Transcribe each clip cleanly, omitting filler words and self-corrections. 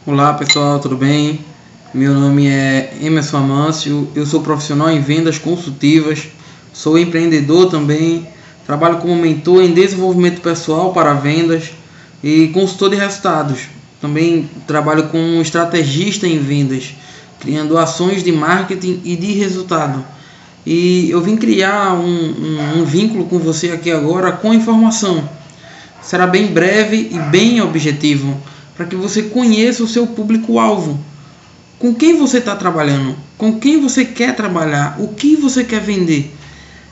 Olá pessoal, tudo bem? Meu nome é Emerson Amâncio, eu sou profissional em vendas consultivas, sou empreendedor também, trabalho como mentor em desenvolvimento pessoal para vendas e consultor de resultados. Também trabalho como estrategista em vendas, criando ações de marketing e de resultado. E eu vim criar um vínculo com você aqui agora com informação. Será bem breve e bem objetivo, para que você conheça o seu público-alvo. Com quem você está trabalhando? Com quem você quer trabalhar? O que você quer vender?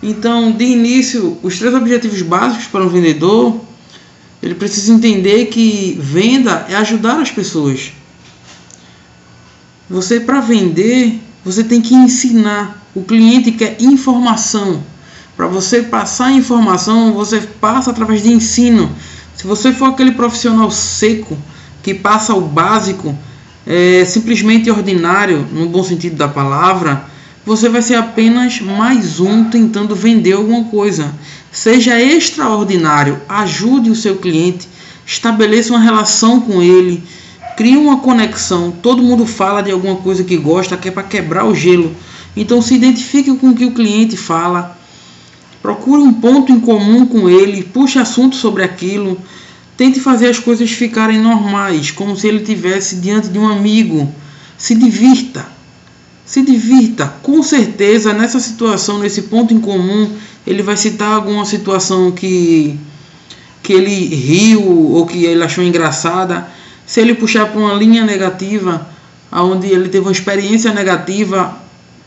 Então, de início, os 3 objetivos básicos para um vendedor, ele precisa entender que venda é ajudar as pessoas. Você, para vender, você tem que ensinar. O cliente quer informação. Para você passar informação, você passa através de ensino. Se você for aquele profissional seco, que passa o básico, simplesmente ordinário, no bom sentido da palavra, você vai ser apenas mais um tentando vender alguma coisa. Seja extraordinário, ajude o seu cliente, estabeleça uma relação com ele, crie uma conexão. Todo mundo fala de alguma coisa que gosta, que é para quebrar o gelo. Então se identifique com o que o cliente fala, procure um ponto em comum com ele, puxe assunto sobre aquilo. Tente fazer as coisas ficarem normais, como se ele estivesse diante de um amigo. Se divirta. Se divirta. Com certeza, nessa situação, nesse ponto em comum, ele vai citar alguma situação que ele riu ou que ele achou engraçada. Se ele puxar para uma linha negativa, onde ele teve uma experiência negativa,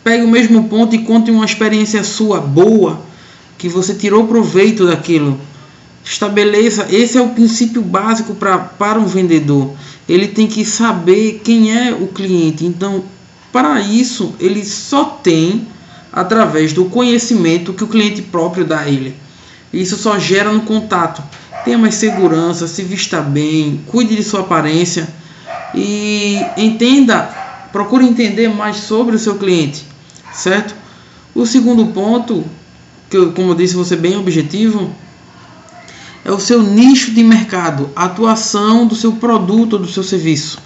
pegue o mesmo ponto e conte uma experiência sua boa, que você tirou proveito daquilo. Estabeleça, esse é o princípio básico para um vendedor. Ele tem que saber quem é o cliente. Então, para isso, ele só tem através do conhecimento que o cliente próprio dá a ele. Isso só gera no contato. Tenha mais segurança, se vista bem, cuide de sua aparência e procure entender mais sobre o seu cliente, certo? O segundo ponto, que como eu disse, vou ser bem objetivo, é o seu nicho de mercado, a atuação do seu produto ou do seu serviço.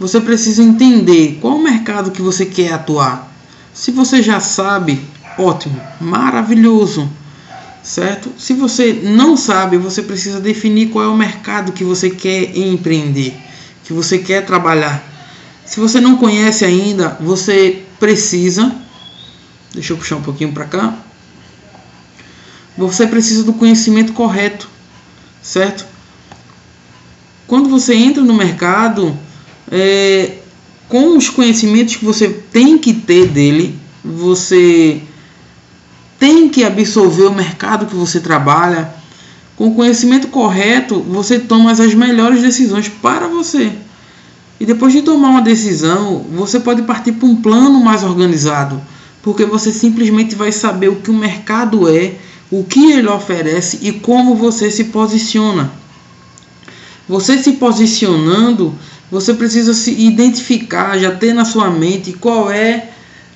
Você precisa entender qual o mercado que você quer atuar. Se você já sabe, ótimo, maravilhoso, certo? Se você não sabe, você precisa definir qual é o mercado que você quer empreender, que você quer trabalhar. Se você não conhece ainda, você precisa, deixa eu puxar um pouquinho para cá, você precisa do conhecimento correto, certo? Quando você entra no mercado, com os conhecimentos que você tem que ter dele, você tem que absorver o mercado que você trabalha. Com o conhecimento correto, você toma as melhores decisões para você. E depois de tomar uma decisão, você pode partir para um plano mais organizado, porque você simplesmente vai saber o que o mercado é, o que ele oferece e como você se posiciona. Você se posicionando, você precisa se identificar, já ter na sua mente qual é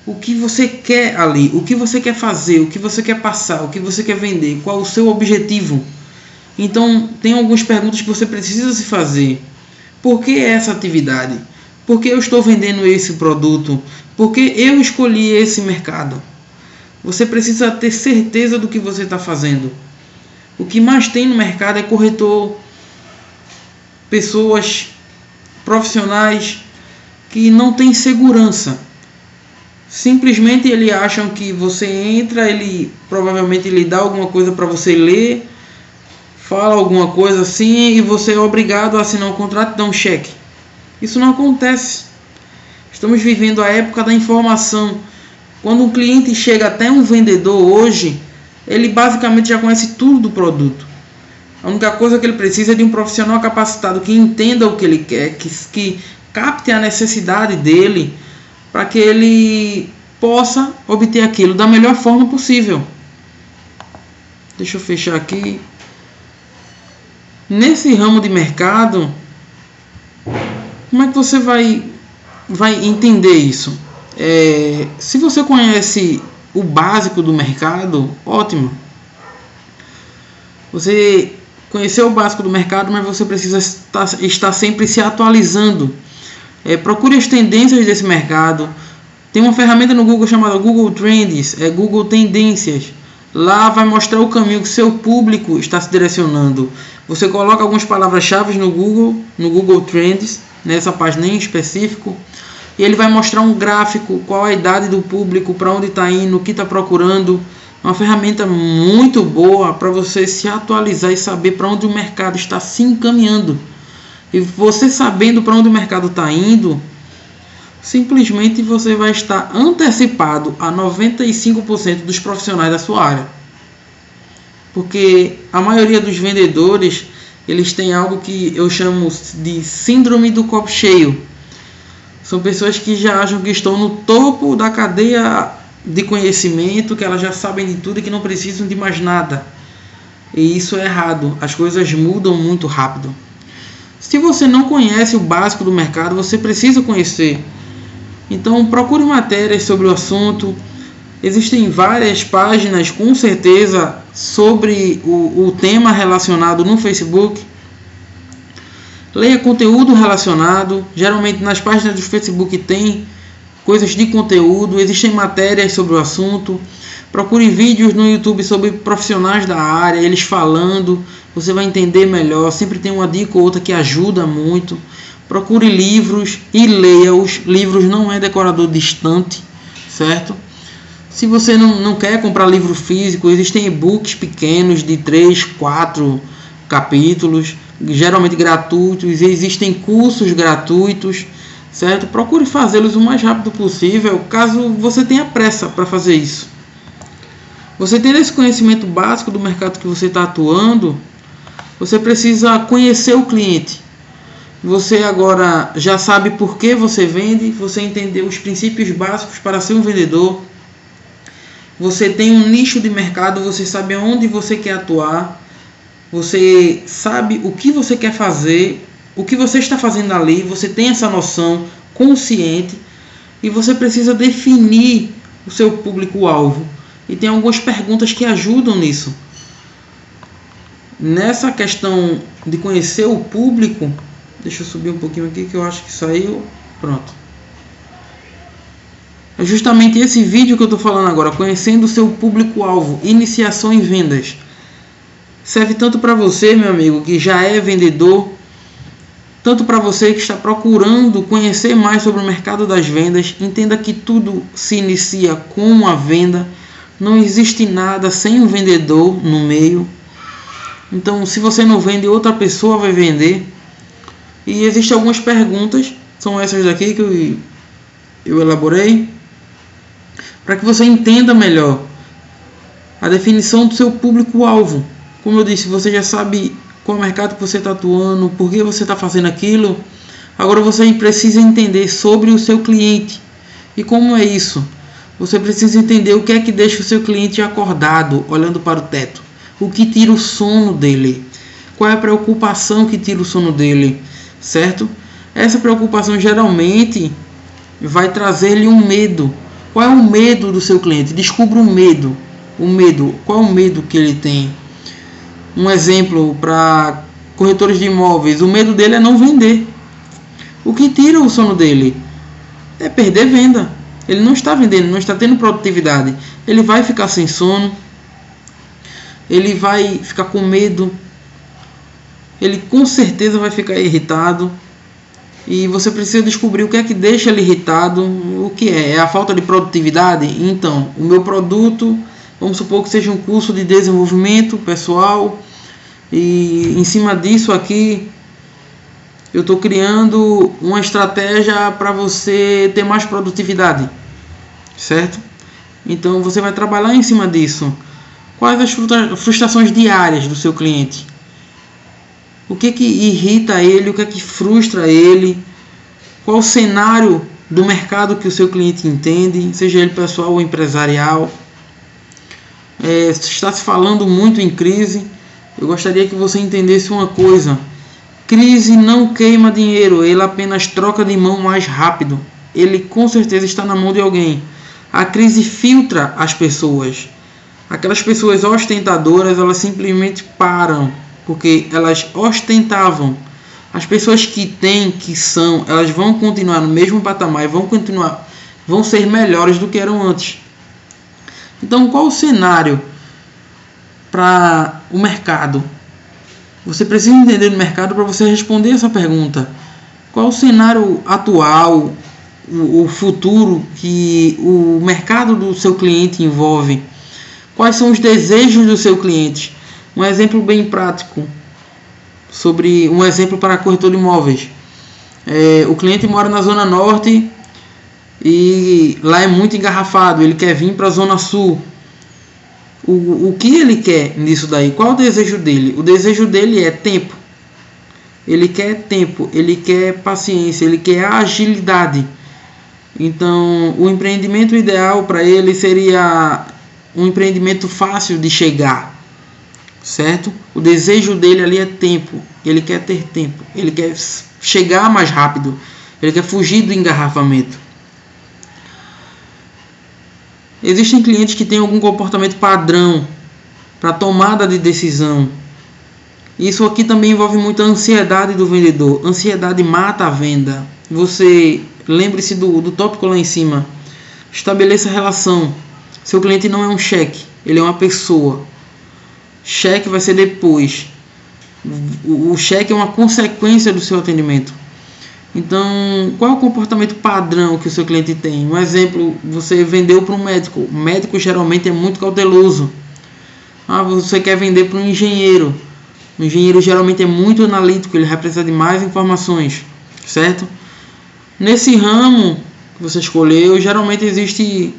o que você quer ali, o que você quer fazer, o que você quer passar, o que você quer vender, qual o seu objetivo. Então, tem algumas perguntas que você precisa se fazer. Por que essa atividade? Por que eu estou vendendo esse produto? Por que eu escolhi esse mercado? Você precisa ter certeza do que você está fazendo. O que mais tem no mercado é corretor, pessoas profissionais que não têm segurança. Simplesmente eles acham que você entra, provavelmente ele dá alguma coisa para você ler, fala alguma coisa assim e você é obrigado a assinar um contrato e dar um cheque. Isso não acontece. Estamos vivendo a época da informação. Quando um cliente chega até um vendedor hoje, ele basicamente já conhece tudo do produto. A única coisa que ele precisa é de um profissional capacitado que entenda o que ele quer, que capte a necessidade dele, para que ele possa obter aquilo da melhor forma possível. Deixa eu fechar aqui. Nesse ramo de mercado, como é que você vai entender isso? Se você conhece o básico do mercado, ótimo. Você conhecer o básico do mercado, mas você precisa estar sempre se atualizando. Procure as tendências desse mercado. Tem uma ferramenta no Google chamada Google Trends, Google Tendências. Lá vai mostrar o caminho que seu público está se direcionando. Você coloca algumas palavras-chave no Google Trends, nessa página em específico, e ele vai mostrar um gráfico, qual a idade do público, para onde está indo, o que está procurando. Uma ferramenta muito boa para você se atualizar e saber para onde o mercado está se encaminhando. E você sabendo para onde o mercado está indo, simplesmente você vai estar antecipado a 95% dos profissionais da sua área. Porque a maioria dos vendedores, eles têm algo que eu chamo de síndrome do copo cheio. São pessoas que já acham que estão no topo da cadeia de conhecimento, que elas já sabem de tudo e que não precisam de mais nada. E isso é errado. As coisas mudam muito rápido. Se você não conhece o básico do mercado, você precisa conhecer. Então procure matérias sobre o assunto. Existem várias páginas, com certeza, sobre o tema relacionado no Facebook. Leia conteúdo relacionado. Geralmente nas páginas do Facebook tem coisas de conteúdo. Existem matérias sobre o assunto. Procure vídeos no YouTube sobre profissionais da área, eles falando. Você vai entender melhor. Sempre tem uma dica ou outra que ajuda muito. Procure livros e leia-os. Livros não é decorador de estante, certo? Se você não quer comprar livro físico, existem e-books pequenos de 3, 4 capítulos, geralmente gratuitos, e existem cursos gratuitos, certo? Procure fazê-los o mais rápido possível, caso você tenha pressa para fazer isso. Você tendo esse conhecimento básico do mercado que você está atuando, você precisa conhecer o cliente. Você agora já sabe por que você vende, você entendeu os princípios básicos para ser um vendedor. Você tem um nicho de mercado, você sabe onde você quer atuar, você sabe o que você quer fazer, o que você está fazendo ali, você tem essa noção consciente e você precisa definir o seu público-alvo. E tem algumas perguntas que ajudam nisso. Nessa questão de conhecer o público, deixa eu subir um pouquinho aqui que eu acho que saiu, pronto. É justamente esse vídeo que eu estou falando agora, conhecendo o seu público-alvo, iniciação em vendas. Serve tanto para você, meu amigo, que já é vendedor, tanto para você que está procurando conhecer mais sobre o mercado das vendas. Entenda que tudo se inicia com uma venda, não existe nada sem um vendedor no meio. Então, se você não vende, outra pessoa vai vender. E existem algumas perguntas, são essas daqui que eu elaborei, para que você entenda melhor a definição do seu público-alvo. Como eu disse, você já sabe qual mercado que você está atuando, por que você está fazendo aquilo. Agora você precisa entender sobre o seu cliente. E como é isso? Você precisa entender o que é que deixa o seu cliente acordado, olhando para o teto. O que tira o sono dele. Qual é a preocupação que tira o sono dele, certo? Essa preocupação geralmente vai trazer-lhe um medo. Qual é o medo do seu cliente? Descubra o medo. Qual é o medo que ele tem? Um exemplo para corretores de imóveis. O medo dele é não vender. O que tira o sono dele é perder venda. Ele não está vendendo, não está tendo produtividade. Ele vai ficar sem sono. Ele vai ficar com medo. Ele com certeza vai ficar irritado. E você precisa descobrir o que é que deixa ele irritado. O que é? É a falta de produtividade? Então, o meu produto, vamos supor que seja um curso de desenvolvimento pessoal. E em cima disso aqui, eu estou criando uma estratégia para você ter mais produtividade. Certo? Então, você vai trabalhar em cima disso. Quais as frustrações diárias do seu cliente? O que irrita ele, o que frustra ele, qual o cenário do mercado que o seu cliente entende, seja ele pessoal ou empresarial. Está se falando muito em crise. Eu gostaria que você entendesse uma coisa: crise não queima dinheiro, ele apenas troca de mão mais rápido. Ele com certeza está na mão de alguém. A crise filtra as pessoas. Aquelas pessoas ostentadoras, elas simplesmente param porque elas ostentavam. As pessoas que têm, que são, elas vão continuar no mesmo patamar, vão ser melhores do que eram antes. Então, qual o cenário para o mercado? Você precisa entender o mercado para você responder essa pergunta. Qual o cenário atual, o futuro que o mercado do seu cliente envolve? Quais são os desejos do seu cliente? Um exemplo bem prático, sobre um exemplo para corretor de imóveis. O cliente mora na Zona Norte e lá é muito engarrafado, ele quer vir para a Zona Sul. O que ele quer nisso daí? Qual o desejo dele? O desejo dele é tempo. Ele quer tempo, ele quer paciência, ele quer agilidade. Então, o empreendimento ideal para ele seria um empreendimento fácil de chegar, certo? O desejo dele ali é tempo, ele quer ter tempo, ele quer chegar mais rápido, ele quer fugir do engarrafamento. Existem clientes que têm algum comportamento padrão para tomada de decisão. Isso aqui também envolve muita ansiedade do vendedor. Ansiedade mata a venda. Você lembre-se do tópico lá em cima. Estabeleça relação. Seu cliente não é um cheque, ele é uma pessoa. Cheque vai ser depois. O cheque é uma consequência do seu atendimento. Então, qual é o comportamento padrão que o seu cliente tem? Um exemplo, você vendeu para um médico. O médico geralmente é muito cauteloso. Você quer vender para um engenheiro. O engenheiro geralmente é muito analítico, ele vai precisar de mais informações, certo? Nesse ramo que você escolheu, geralmente existe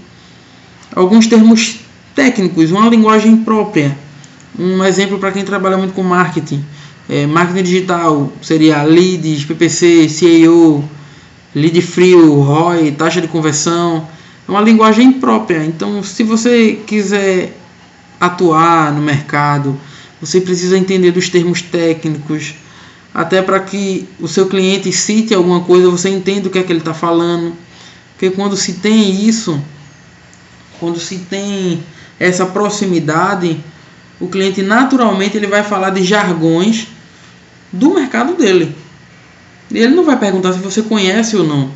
alguns termos técnicos, uma linguagem própria. Um exemplo para quem trabalha muito com marketing. Marketing digital seria leads, PPC, CAO, lead frio, ROI, taxa de conversão. É uma linguagem própria. Então, se você quiser atuar no mercado, você precisa entender dos termos técnicos, até para que o seu cliente cite alguma coisa, você entenda o que é que ele está falando. Porque quando se tem isso, quando se tem essa proximidade, o cliente naturalmente ele vai falar de jargões do mercado dele. E ele não vai perguntar se você conhece ou não.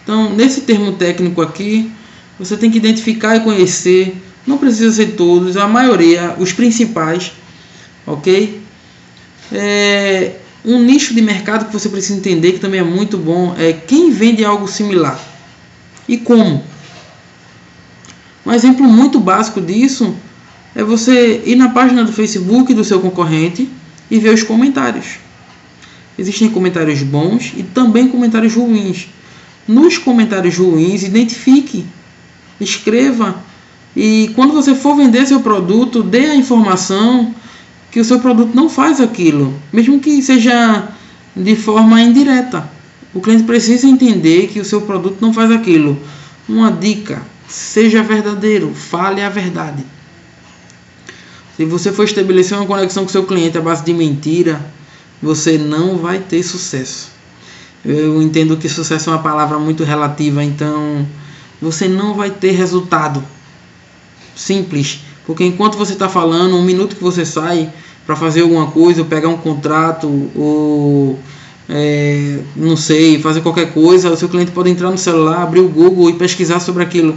Então, nesse termo técnico aqui, você tem que identificar e conhecer. Não precisa ser todos, a maioria, os principais. Ok? Um nicho de mercado que você precisa entender, que também é muito bom, é quem vende algo similar e como. Um exemplo muito básico disso é você ir na página do Facebook do seu concorrente e ver os comentários. Existem comentários bons e também comentários ruins. Nos comentários ruins, identifique, escreva, e quando você for vender seu produto, dê a informação que o seu produto não faz aquilo, mesmo que seja de forma indireta. O cliente precisa entender que o seu produto não faz aquilo. Uma dica: seja verdadeiro, fale a verdade. Se você for estabelecer uma conexão com seu cliente à base de mentira, você não vai ter sucesso. Eu entendo que sucesso é uma palavra muito relativa, então você não vai ter resultado. Simples. Porque enquanto você está falando, um minuto que você sai para fazer alguma coisa, ou pegar um contrato, ou não sei, fazer qualquer coisa, o seu cliente pode entrar no celular, abrir o Google e pesquisar sobre aquilo.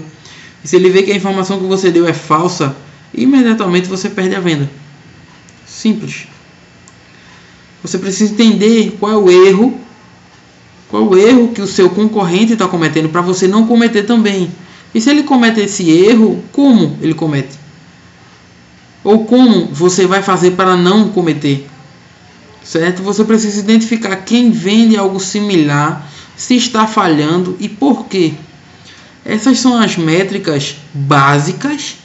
E se ele vê que a informação que você deu é falsa, imediatamente você perde a venda. Simples. Você precisa entender qual é o erro que o seu concorrente está cometendo, para você não cometer também. E se ele comete esse erro, como ele comete? Ou como você vai fazer para não cometer? Certo? Você precisa identificar quem vende algo similar, se está falhando e por quê. Essas são as métricas básicas.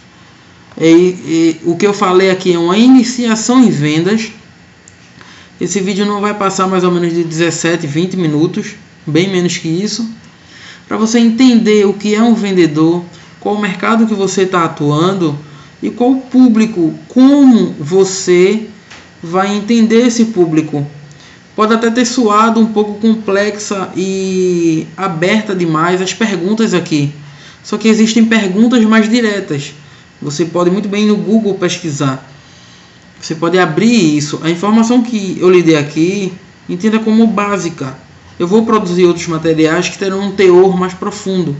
O que eu falei aqui é uma iniciação em vendas. Esse vídeo não vai passar mais ou menos de 17, 20 minutos, bem menos que isso, para você entender o que é um vendedor, qual o mercado que você está atuando e qual o público, como você vai entender esse público. Pode até ter soado um pouco complexa e aberta demais as perguntas aqui, só que existem perguntas mais diretas. Você pode muito bem no Google pesquisar. Você pode abrir isso. A informação que eu lhe dei aqui, entenda como básica. Eu vou produzir outros materiais que terão um teor mais profundo.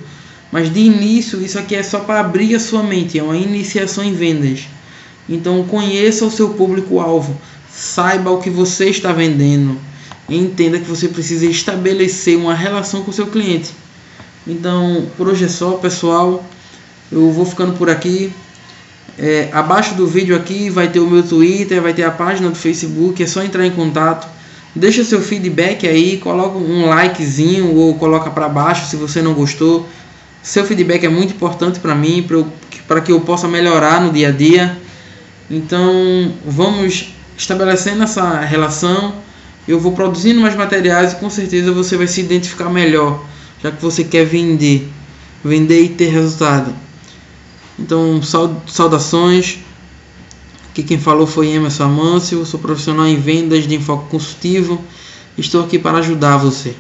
Mas de início, isso aqui é só para abrir a sua mente. É uma iniciação em vendas. Então, conheça o seu público-alvo. Saiba o que você está vendendo. E entenda que você precisa estabelecer uma relação com o seu cliente. Então, por hoje é só, pessoal. Eu vou ficando por aqui. Abaixo do vídeo aqui vai ter o meu Twitter, vai ter a página do Facebook, é só entrar em contato. Deixa seu feedback aí, coloca um likezinho ou coloca para baixo se você não gostou. Seu feedback é muito importante para mim, para que eu possa melhorar no dia a dia. Então vamos estabelecendo essa relação. Eu vou produzindo mais materiais e com certeza você vai se identificar melhor, já que você quer vender e ter resultado. Então, saudações. Aqui quem falou foi Emerson Amâncio. Sou profissional em vendas de enfoque consultivo. Estou aqui para ajudar você.